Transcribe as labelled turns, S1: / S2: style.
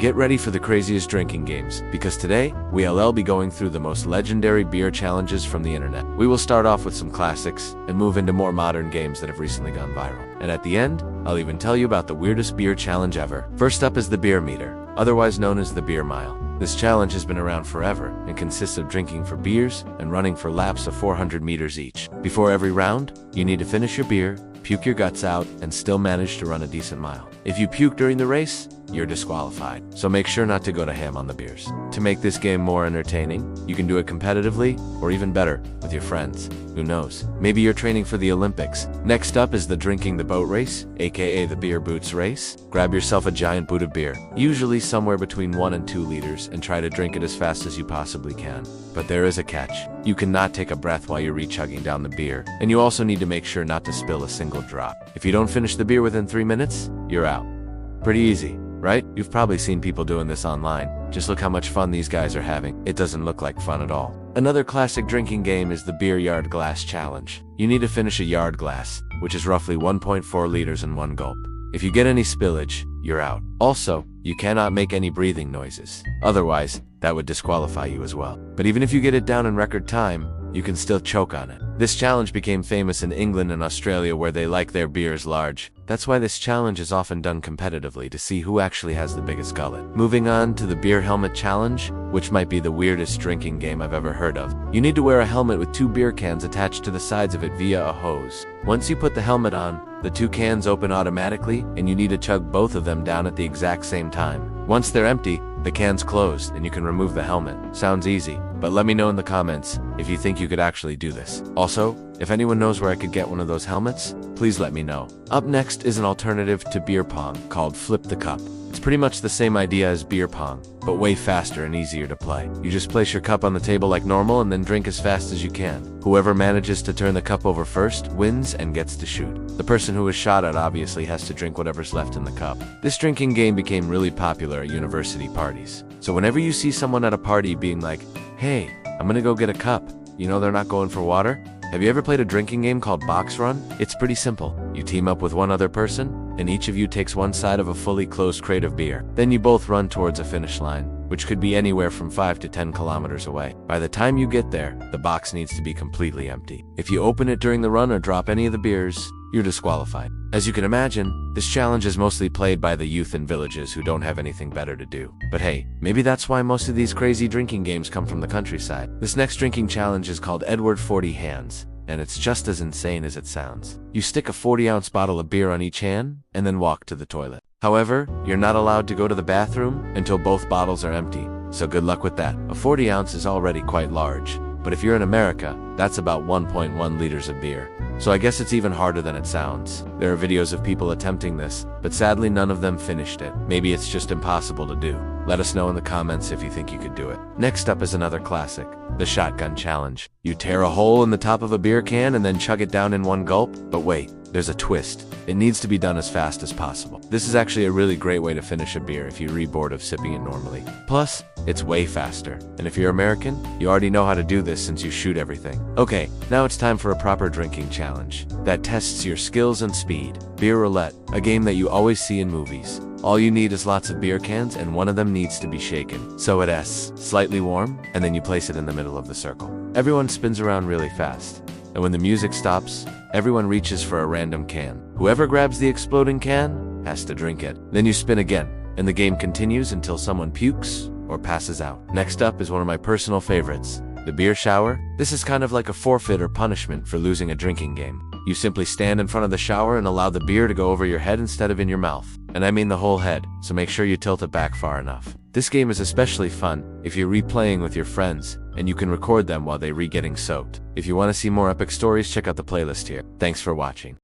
S1: Get ready for the craziest drinking games, because today, we'll be going through the most legendary beer challenges from the internet. We will start off with some classics, and move into more modern games that have recently gone viral. And at the end, I'll even tell you about the weirdest beer challenge ever. First up is the beer meter, otherwise known as the beer mile. This challenge has been around forever, and consists of drinking for beers and running for laps of 400 meters each. Before every round, you need to finish your beer, puke your guts out, and still manage to run a decent mile. If you puke during the race, you're disqualified, so make sure not to go to ham on the beers. To make this game more entertaining, you can do it competitively, or even better, with your friends. Who knows? Maybe you're training for the Olympics. Next up is the drinking the boat race, aka the beer boots race. Grab yourself a giant boot of beer, usually somewhere between 1 and 2 liters, and try to drink it as fast as you possibly can. But there is a catch. You cannot take a breath while you're re-chugging down the beer, and you also need to make sure not to spill a single drop. If you don't finish the beer within 3 minutes, you're out. Pretty easy, right? You've probably seen people doing this online. Just look how much fun these guys are having. It doesn't look like fun at all. Another classic drinking game is the beer yard glass challenge. You need to finish a yard glass, which is roughly 1.4 liters in one gulp. If you get any spillage, you're out. Also, you cannot make any breathing noises. Otherwise, that would disqualify you as well. But even if you get it down in record time, you can still choke on it. This challenge became famous in England and Australia, where they like their beers large. That's why this challenge is often done competitively to see who actually has the biggest gullet. Moving on to the beer helmet challenge, which might be the weirdest drinking game I've ever heard of. You need to wear a helmet with 2 beer cans attached to the sides of it via a hose. Once you put the helmet on, the 2 cans open automatically, and you need to chug both of them down at the exact same time. Once they're empty, the can's closed and you can remove the helmet. Sounds easy, but let me know in the comments if you think you could actually do this. Also, if anyone knows where I could get one of those helmets, please let me know. Up next is an alternative to beer pong called Flip the Cup. It's pretty much the same idea as beer pong, but way faster and easier to play. You just place your cup on the table like normal and then drink as fast as you can. Whoever manages to turn the cup over first wins and gets to shoot. The person who is shot at obviously has to drink whatever's left in the cup. This drinking game became really popular at university parties. So whenever you see someone at a party being like, "Hey, I'm gonna go get a cup," you know they're not going for water? Have you ever played a drinking game called Box Run? It's pretty simple. You team up with one other person, and each of you takes one side of a fully closed crate of beer. Then you both run towards a finish line, which could be anywhere from 5 to 10 kilometers away. By the time you get there, the box needs to be completely empty. If you open it during the run or drop any of the beers, you're disqualified. As you can imagine, this challenge is mostly played by the youth in villages who don't have anything better to do. But hey, maybe that's why most of these crazy drinking games come from the countryside. This next drinking challenge is called Edward 40 Hands, and it's just as insane as it sounds. You stick a 40-ounce bottle of beer on each hand, and then walk to the toilet. However, you're not allowed to go to the bathroom until both bottles are empty, so good luck with that. A 40 ounce is already quite large, but if you're in America, that's about 1.1 liters of beer. So I guess it's even harder than it sounds. There are videos of people attempting this, but sadly none of them finished it. Maybe it's just impossible to do. Let us know in the comments if you think you could do it. Next up is another classic, the shotgun challenge. You tear a hole in the top of a beer can and then chug it down in one gulp, but wait, there's a twist. It needs to be done as fast as possible. This is actually a really great way to finish a beer if you're bored of sipping it normally. Plus, it's way faster. And if you're American, you already know how to do this since you shoot everything. Okay, now it's time for a proper drinking challenge that tests your skills and speed. Beer Roulette, a game that you always see in movies. All you need is lots of beer cans, and one of them needs to be shaken, so it's slightly warm, and then you place it in the middle of the circle. Everyone spins around really fast, and when the music stops, everyone reaches for a random can. Whoever grabs the exploding can has to drink it. Then you spin again, and the game continues until someone pukes or passes out. Next up is one of my personal favorites, the beer shower. This is kind of like a forfeit or punishment for losing a drinking game. You simply stand in front of the shower and allow the beer to go over your head instead of in your mouth. And I mean the whole head, so make sure you tilt it back far enough. This game is especially fun if you're replaying with your friends, and you can record them while they're getting soaked. If you want to see more epic stories, check out the playlist here. Thanks for watching.